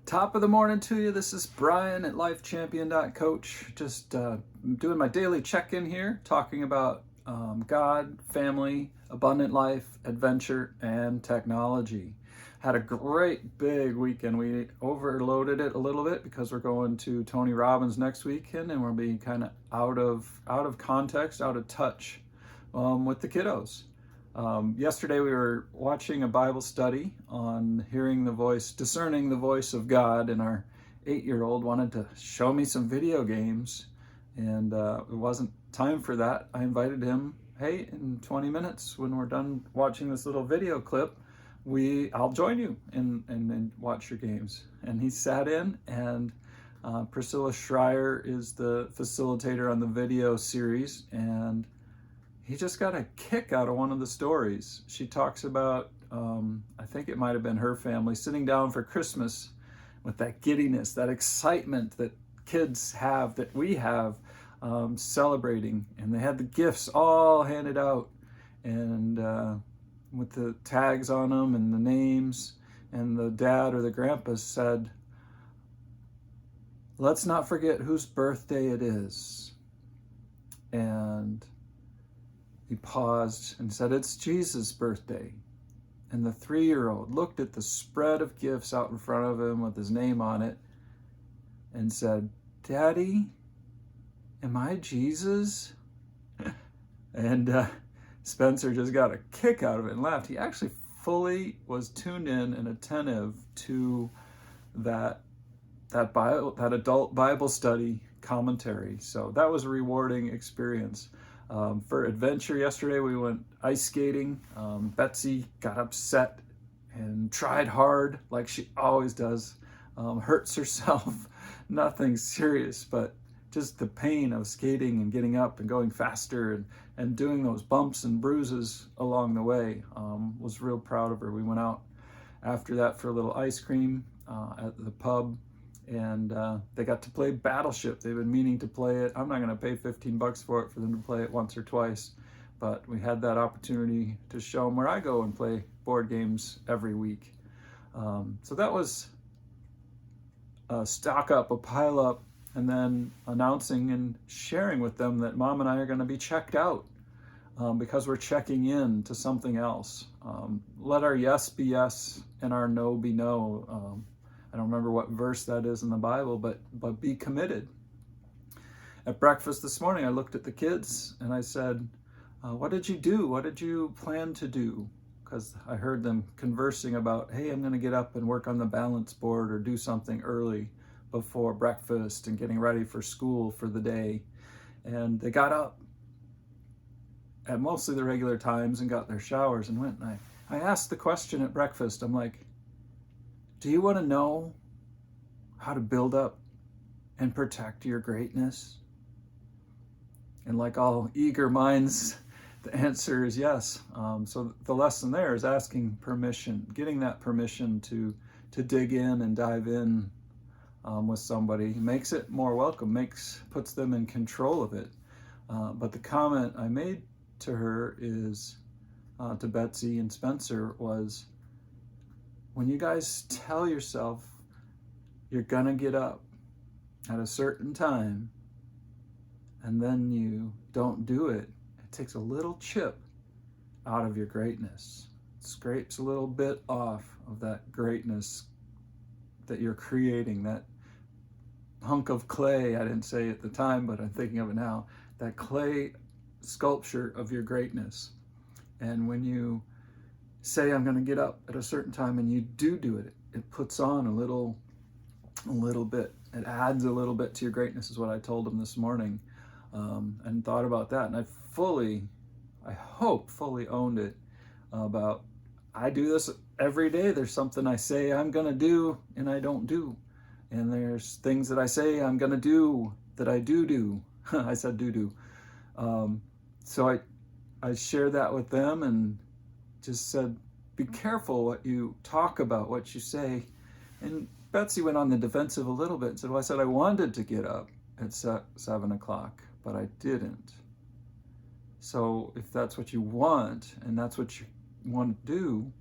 Top of the morning to you. This is Brian at lifechampion.coach. Just doing my daily check-in here, talking about God, family, abundant life, adventure, and technology. Had a great big weekend. We overloaded it a little bit because we're going to Tony Robbins next weekend, and we'll be kind of out of context, out of touch with the kiddos. Yesterday we were watching a Bible study on hearing the voice, discerning the voice of God, and our 8-year-old wanted to show me some video games, and it wasn't time for that. I invited him, hey, in 20 minutes when we're done watching this little video clip, I'll join you and watch your games. And he sat in, and Priscilla Schreyer is the facilitator on the video series, and he just got a kick out of one of the stories. She talks about, I think it might have been her family, sitting down for Christmas with that giddiness, that excitement that kids have, that we have, celebrating. And they had the gifts all handed out, and with the tags on them and the names. And the dad or the grandpa said, let's not forget whose birthday it is. And he paused and said, it's Jesus' birthday. And the 3-year-old looked at the spread of gifts out in front of him with his name on it and said, Daddy, am I Jesus? And Spencer just got a kick out of it and laughed. He actually fully was tuned in and attentive to that adult Bible study commentary. So that was a rewarding experience. For adventure yesterday, we went ice skating. Betsy got upset and tried hard like she always does. Hurts herself. Nothing serious, but just the pain of skating and getting up and going faster and doing those bumps and bruises along the way. Was real proud of her. We went out after that for a little ice cream at the pub. And they got to play Battleship. They've been meaning to play it. I'm not going to pay $15 for them to play it once or twice, but we had that opportunity to show them where I go and play board games every week. So that was a stock up, a pile up, and then announcing and sharing with them that Mom and I are going to be checked out because we're checking in to something else. Let our yes be yes and our no be no. I don't remember what verse that is in the Bible, but be committed. At breakfast this morning, I looked at the kids and I said, what did you do? What did you plan to do? Because I heard them conversing about, hey, I'm going to get up and work on the balance board or do something early before breakfast and getting ready for school for the day. And they got up at mostly the regular times and got their showers and went. And I asked the question at breakfast, I'm like, do you want to know how to build up and protect your greatness? And like all eager minds, the answer is yes. So the lesson there is asking permission, getting that permission to dig in and dive in with somebody makes it more welcome, puts them in control of it. But the comment I made to her is, to Betsy and Spencer, was, when you guys tell yourself you're gonna get up at a certain time and then you don't do it, it takes a little chip out of your greatness. It scrapes a little bit off of that greatness that you're creating, that hunk of clay, I didn't say at the time, but I'm thinking of it now, that clay sculpture of your greatness. And when you say, I'm going to get up at a certain time, and you do it, it puts on a little bit. It adds a little bit to your greatness, is what I told him this morning, and thought about that. And I hope fully owned it about, I do this every day. There's something I say I'm going to do and I don't do. And there's things that I say I'm going to do that I do. I said do. So I shared that with them and just said, be careful what you talk about, what you say. And Betsy went on the defensive a little bit and said, well, I said I wanted to get up at 7 o'clock, but I didn't. So if that's what you want and that's what you want to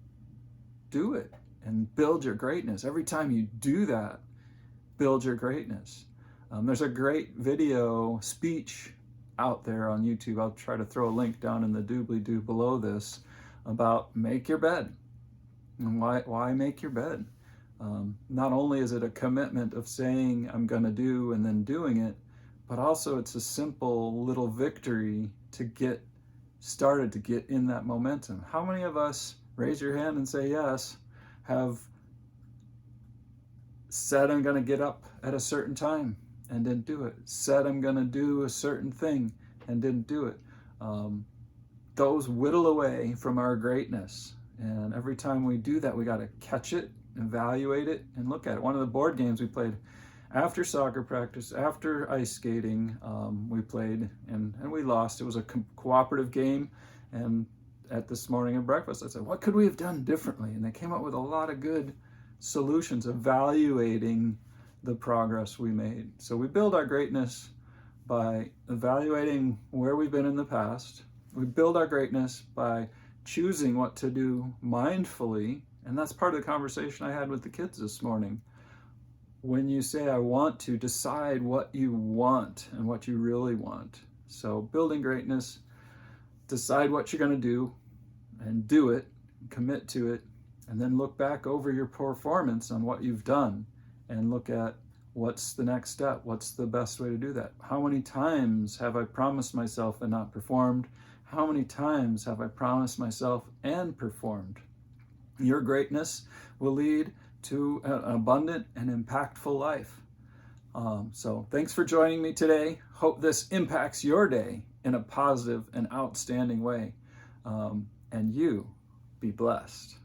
do it. and build your greatness. Every time you do that, build your greatness. There's a great video speech out there on YouTube. I'll try to throw a link down in the doobly-doo below this about make your bed. And why make your bed? Not only is it a commitment of saying I'm going to do and then doing it, but also it's a simple little victory to get started, to get in that momentum. How many of us, raise your hand and say yes, have said I'm going to get up at a certain time and didn't do it? Said I'm going to do a certain thing and didn't do it? Those whittle away from our greatness. And every time we do that, we got to catch it, evaluate it, and look at it. One of the board games we played after soccer practice, after ice skating, we played and we lost. It was a cooperative game. And at this morning at breakfast, I said, what could we have done differently? And they came up with a lot of good solutions, evaluating the progress we made. So we build our greatness by evaluating where we've been in the past. We build our greatness by choosing what to do mindfully. And that's part of the conversation I had with the kids this morning. When you say, I want to, decide what you want and what you really want. So building greatness, decide what you're going to do and do it, commit to it, and then look back over your performance on what you've done and look at what's the next step, what's the best way to do that. How many times have I promised myself and not performed? How many times have I promised myself and performed? Your greatness will lead to an abundant and impactful life. So thanks for joining me today. Hope this impacts your day in a positive and outstanding way. And you be blessed.